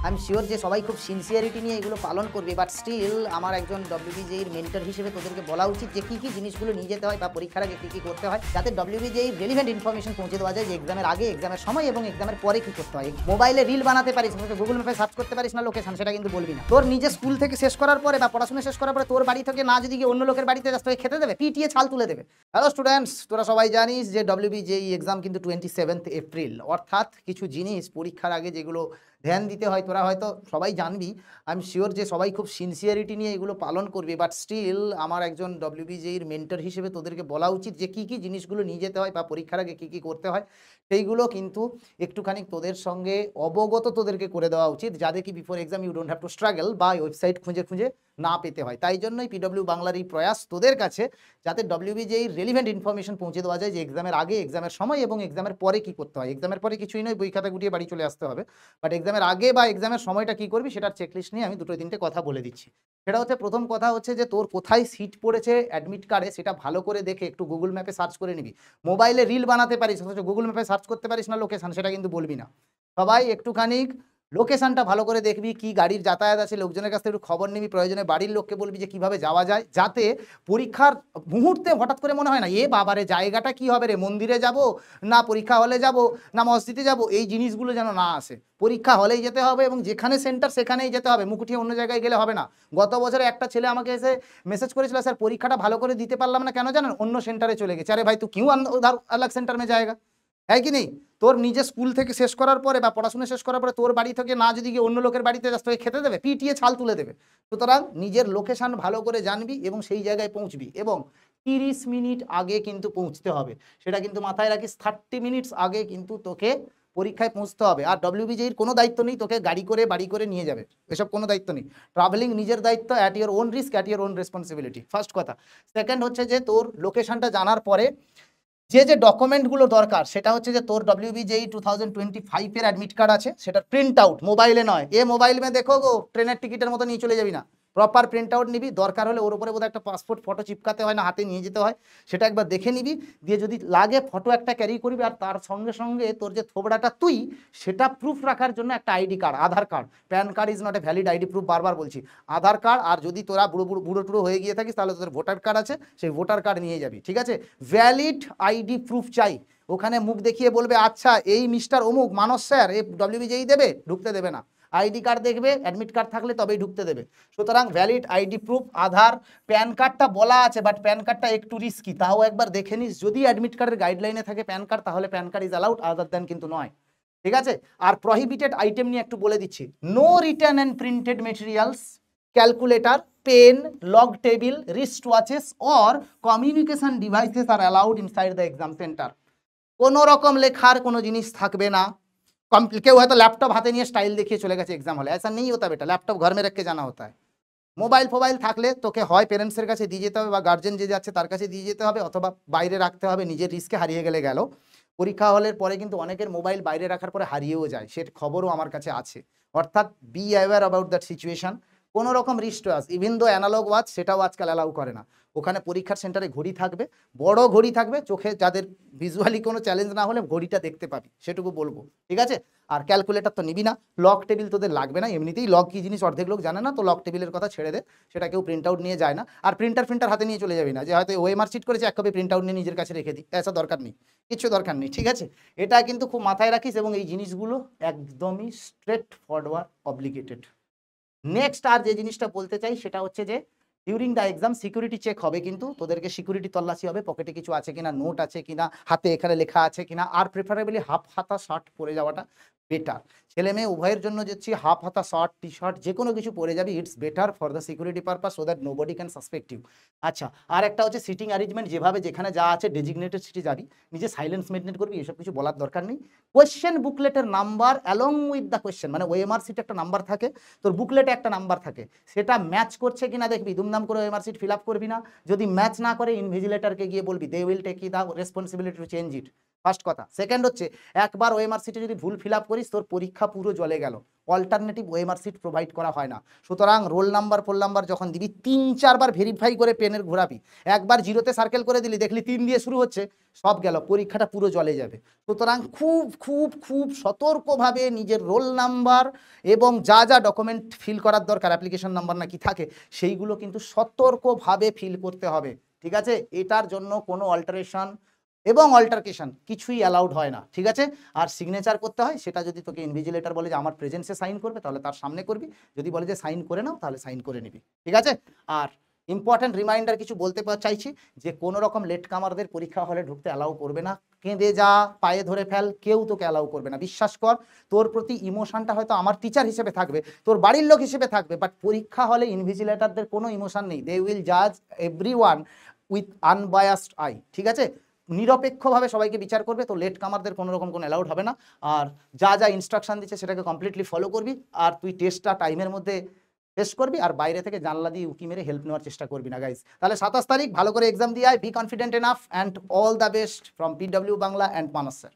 আমি শিওর যে সবাই খুব সিনসিয়ারিটি নিয়ে এগুলো পালন করবে, বাট স্টিল আমার একজন ডব্লিউবিজেইর মেন্টর হিসেবে তোদেরকে বলা উচিত যে কী কী জিনিসগুলো নিয়ে যেতে হয় বা পরীক্ষার আগে কী কী করতে হয়, যাতে ডব্লিউবিজেইর রেলিভেন্ট ইনফরমেশন পৌঁছে দেওয়া যায় যে এক্সামের আগে, এক্সামের সময় এবং এক্সামের পরে কী করতে হয়। মোবাইলে রিল বানাতে পারিস, গুগল ম্যাপে সার্চ করতে পারিস না লোকেশন, সেটা কিন্তু বলবি না। তোর নিজে স্কুল থেকে শেষ করার পরে বা পড়াশোনা শেষ করার পরে তোর বাড়ি থেকে না যদি গিয়ে অন্য লোকের বাড়িতে যাস তোকে খেতে দেবে, পিটিয়ে ছাল তুলে দেবে। হ্যালো স্টুডেন্টস, তোরা সবাই জানিস যে ডব্লিউবিজেই এক্সাম কিন্তু 27 এপ্রিল, অর্থাৎ কিছু জিনিস পরীক্ষার আগে যেগুলো ধ্যান দিতে হয় তোরা হয়তো সবাই জানবি। আমি শিওর যে সবাই খুব সিনসিয়ারিটি নিয়ে এগুলো পালন করবে, বাট স্টিল আমার একজন ডব্লিউবিজেইর মেন্টর হিসেবে তোদেরকে বলা উচিত যে কী কী জিনিসগুলো নিয়ে যেতে হয় বা পরীক্ষার আগে কী কী করতে হয় সেইগুলো কিন্তু একটুখানি তোদের সঙ্গে অবগত তোদেরকে করে দেওয়া উচিত, যাতে কি before exam you don't have to struggle বা ওয়েবসাইট খুঁজে খুঁজে না পেতে হয়। তাই জন্যই পিডব্লিউ বাংলার এই প্রয়াস তোদের কাছে, যাতে ডব্লিউবিজেইর রেলিভেন্ট ইনফরমেশন পৌঁছে দেওয়া যায় যে এক্সামের আগে, এক্সামের সময় এবং এক্সামের পরে কী করতে হয়। এক্সামের পরে কিছুই নয়, বই খাতা গুটিয়ে বাড়ি চলে আসতে হবে, বাট এক্সামের আগে বা এক্সামের সময়টা কী করবি সেটার চেকলিস্ট নিয়ে আমি দুটো তিনটে কথা বলে দিচ্ছি। সেটা হচ্ছে, প্রথম কথা হচ্ছে যে তোর কোথায় সিট পড়েছে অ্যাডমিট কার্ডে সেটা ভালো করে দেখে একটু গুগল ম্যাপে সার্চ করে নিবি। মোবাইলে রিল বানাতে পারিস অথচ গুগল ম্যাপে সার্চ করতে পারিস না লোকেশন, সেটা কিন্তু বলবি না। সবাই একটুখানি লোকেশনটা ভালো করে দেখবি, কি গাড়ির যাতায়াত আছে, লোকজনের কাছ থেকে একটু খবর নিবি, প্রয়োজনে বাড়ির লোককে বলবি যে কীভাবে যাওয়া যায়, যাতে পরীক্ষার মুহূর্তে হঠাৎ করে মনে হয় না এ বাবারে জায়গাটা কি হবে রে, মন্দিরে যাব না পরীক্ষা হলে যাব না মসজিদে যাব, এই জিনিসগুলো যেন না আসে। পরীক্ষা হলেই যেতে হবে এবং যেখানে সেন্টার সেখানেই যেতে হবে, মুকুঠিয়ে অন্য জায়গায় গেলে হবে না। গত বছরে একটা ছেলে আমাকে এসে মেসেজ করেছিল, স্যার পরীক্ষাটা ভালো করে দিতে পারলাম না, কেন জানেন, অন্য সেন্টারে চলে গেছে। আরে ভাই তুই কিউ উধার আলাগ সেন্টার মে জায়গা হ্যাঁ কি নেই? তোর নিজে স্কুল থেকে শেষ করার পরে বা পড়াশোনা শেষ করার পরে তোর বাড়ি থেকে না যদি গিয়ে অন্য লোকের বাড়িতে যাস তোকে খেতে দেবে, পিটিয়ে ছাল তুলে দেবে। সুতরাং নিজের লোকেশন ভালো করে জানবি এবং সেই জায়গায় পৌঁছবি, এবং 30 মিনিট আগে কিন্তু পৌঁছতে হবে। সেটা কিন্তু মাথায় রাখিস, 30 মিনিটস আগে কিন্তু তোকে পরীক্ষায় পৌঁছতে হবে। আর ডব্লিউবিজেইর কোনো দায়িত্ব নেই তোকে গাড়ি করে বাড়ি করে নিয়ে যাবে, এসব কোনো দায়িত্ব নেই। ট্রাভেলিং নিজের দায়িত্ব, at your own risk, at your own responsibility, first কথা। সেকেন্ড হচ্ছে যে তোর লোকেশনটা জানার পরে যে যে ডকুমেন্টগুলো দরকার, সেটা হচ্ছে যে তোর ডব্লিউবিজেই 2025 অ্যাডমিট কার্ড আছে, সেটার প্রিন্ট আউট, মোবাইলে নয়, এ মোবাইল মে দেখো গো ট্রেনের টিকিটের মতো নিয়ে চলে যাবি না, প্রপার প্রিন্ট আউট নিবি। দরকার হলে ওর উপরে বোধহয় একটা পাসপোর্ট ফটো চিপকাতে হয় না, হাতে নিয়ে যেতে হয়, সেটা একবার দেখে নিবি। দিয়ে যদি লাগে ফটো একটা ক্যারি করবি, আর তার সঙ্গে সঙ্গে তোর যে থোবড়াটা তুই, সেটা প্রুফ রাখার জন্য একটা ID card, Aadhaar card. Pan card is not a valid ID proof, বারবার বলছি, আধার কার্ড। আর যদি তোরা বুড়ো টুড়ো হয়ে গিয়ে থাকিস তাহলে তোদের ভোটার কার্ড আছে, সেই ভোটার কার্ড নিয়ে যাবি, ঠিক আছে? ভ্যালিড আইডি প্রুফ চাই। ওখানে মুখ দেখিয়ে বলবে আচ্ছা এই মিস্টার অমুক মানস স্যার, এ ডব্লিউবিজেই দেবে, ঢুকতে দেবে না। আইডি কার্ড দেখবে, অ্যাডমিট কার্ড থাকলে তবেই ঢুকতে দেবে। সুতরাং ভ্যালিড আইডি প্রুফ, আধার, প্যান কার্ডটা বলা আছে, বাট প্যান কার্ডটা একটু রিস্কি, তাও একবার দেখে নিস। যদি অ্যাডমিট কার্ডের গাইডলাইনে থাকে প্যান কার্ড, তাহলে প্যান কার্ড ইজ অ্যালাউড, আদার দেন কিন্তু নয়, ঠিক আছে? আর প্রহিবিটেড আইটেম নিয়ে একটু বলে দিচ্ছি, no written and printed materials, calculator, pen, log table, wrist watches or communication devices are allowed inside the exam centre. কোনো রকম লেখার কোনো জিনিস থাকবে না। কেউ হয়তো ল্যাপটপ হাতে নিয়ে স্টাইল দেখিয়ে চলে গেছে এক্সাম হলে, ऐसा नहीं होता बेटा, ল্যাপটপ ঘর মে রেখে জানা होता है। মোবাইল ফোবাইল থাকলে তোকে হয় পেরেন্টসের কাছে দিয়ে যেতে হবে বা গার্জেন যে যাচ্ছে তার কাছে দিয়ে যেতে হবে, অথবা বাইরে রাখতে হবে, নিজের রিস্কে হারিয়ে গেলে গেল। পরীক্ষা হলের পরে কিন্তু অনেকের মোবাইল বাইরে রাখার পরে হারিয়েও যায়, সে খবরও আমার কাছে আছে। অর্থাৎ be aware about that situation. কোনো রকম রিস্ট ওয়াচ, ইভিন দো অ্যানালগ ওয়াচ, সেটাও আজকাল অ্যালাউ করে না। ওখানে পরীক্ষার সেন্টারে ঘড়ি থাকবে, বড় ঘড়ি থাকবে, চোখে যাদের ভিজুয়ালি কোনো চ্যালেঞ্জ না হলে ঘড়িটা দেখতে পাবি, সেটুকু বলবো, ঠিক আছে? আর ক্যালকুলেটর তো নিবি না। লক টেবিল তোদের লাগবে না, এমনিতেই লক কি জিনিস অর্ধেক লোক জানে না, তো লক টেবিলের কথা ছেড়ে দে, সেটা কেউ প্রিন্ট আউট নিয়ে যায় না। আর প্রিন্টার হাতে নিয়ে চলে যাবি না, যে হয়তো ওএমআর শিট করেছে এক কপি প্রিন্ট আউট নিয়ে নিজের কাছে রেখে দিই, এসব দরকার নেই, কিছু দরকার নেই, ঠিক আছে? এটা কিন্তু খুব মাথায় রাখিস, এবং এই জিনিসগুলো একদমই স্ট্রেট ফরওয়ার্ড অব্লিগেটেড। নেক্সট আর যে জিনিসটা বলতে চাই সেটা হচ্ছে যে during the exam security check হবে, কিন্তু তোদেরকে সিকিউরিটি তল্লাশি হবে, পকেটে কিছু আছে কিনা, নোট আছে কিনা, হাতে এখানে লেখা আছে কিনা। আর প্রেফারেবলি হাফ হাতা শার্ট পরে যাওয়াটা বেটার। ছেলে মেয়ে উভয়ের জন্য যাচ্ছি, হাফ হাতা শার্ট টি শার্ট যে কোনো কিছু পরে যাবি, it's better for the security purpose, so that nobody can suspect you. আচ্ছা, আর একটা হচ্ছে সিটিং অ্যারেঞ্জমেন্ট, যেভাবে যেখানে যা আছে ডেজিগনেটেড সিটে যাবি, নিজে সাইলেন্স মেনটেন করবি, এসব কিছু বলার দরকার নেই। কোয়েশ্চেন বুকলেটের number along with the question, মানে ওএমআর সিটে একটা নাম্বার থাকে, তোর বুকলেটে একটা নাম্বার থাকে, সেটা ম্যাচ করছে কিনা দেখবি, দুমদাম করে ওএমআর সিট ফিল আপ করবি না। যদি ম্যাচ না করে ইনভিজিলেটরকে গিয়ে বলবি, they will take the responsibility to change it. First কথা। সেকেন্ড হচ্ছে একবার ওএমআর সিটে যদি ভুল ফিল আপ করিস তোর পরীক্ষা পুরো জলে গেল। অল্টারনেটিভ ওএমআর সিট প্রোভাইড করা হয় না। সুতরাং রোল নাম্বার ফোল নাম্বার যখন দিবি 3-4 বার ভেরিফাই করে পেনের ঘোরাবি। একবার জিরোতে সার্কেল করে দিলি, দেখলি 3 দিয়ে শুরু হচ্ছে, সব গেল, পরীক্ষাটা পুরো জলে যাবে। সুতরাং খুব খুব খুব সতর্কভাবে নিজের রোল নাম্বার এবং যা যা ডকুমেন্ট ফিল করার দরকার, অ্যাপ্লিকেশন নাম্বার না কি থাকে, সেইগুলো কিন্তু সতর্কভাবে ফিল করতে হবে। ঠিক আছে, এটার জন্য কোনো অল্টারেশন এবং অল্টারকেশন কিছুই অ্যালাউড হয় না। ঠিক আছে, আর সিগনেচার করতে হয়, সেটা যদি তোকে ইনভিজিলেটর বলে যে আমার প্রেজেন্সে সাইন করবে, তাহলে তার সামনে করবি। যদি বলে যে সাইন করে নাও, তাহলে সাইন করে নিবি। ঠিক আছে, আর ইম্পর্টেন্ট রিমাইন্ডার কিছু বলতে চাইছি যে কোনো রকম লেট কামারদের পরীক্ষা হলে ঢুকতে অ্যালাউ করবে না। কেঁদে যা, পায়ে ধরে ফেল, কেউ তোকে অ্যালাউ করবে না। বিশ্বাস কর, তোর প্রতি ইমোশনটা হয়তো আমার টিচার হিসেবে থাকবে, তোর বাড়ির লোক হিসেবে থাকবে, বাট পরীক্ষা হলে ইনভিজিলেটরদের কোনো ইমোশন নেই। দে উইল জাজ এভরিওয়ান উইথ আনবায়াসড আই। ঠিক আছে, নিরপেক্ষভাবে সবাইকে বিচার করবে। তো লেট কামারদের কোনো রকম কোনো অ্যালাউড হবে না। আর যা যা ইনস্ট্রাকশন দিচ্ছে সেটাকে কমপ্লিটলি ফলো করবি। আর তুই টেস্টটা টাইমের মধ্যে টেস্ট করবি, আর বাইরে থেকে জানলা দিয়ে উকি মেরে হেল্প নেওয়ার চেষ্টা করবি না গাইস। তাহলে 27 তারিখ ভালো করে এক্সাম দিয়ে আয়। Be confident enough and all the best from PW Bangla and Manas sir.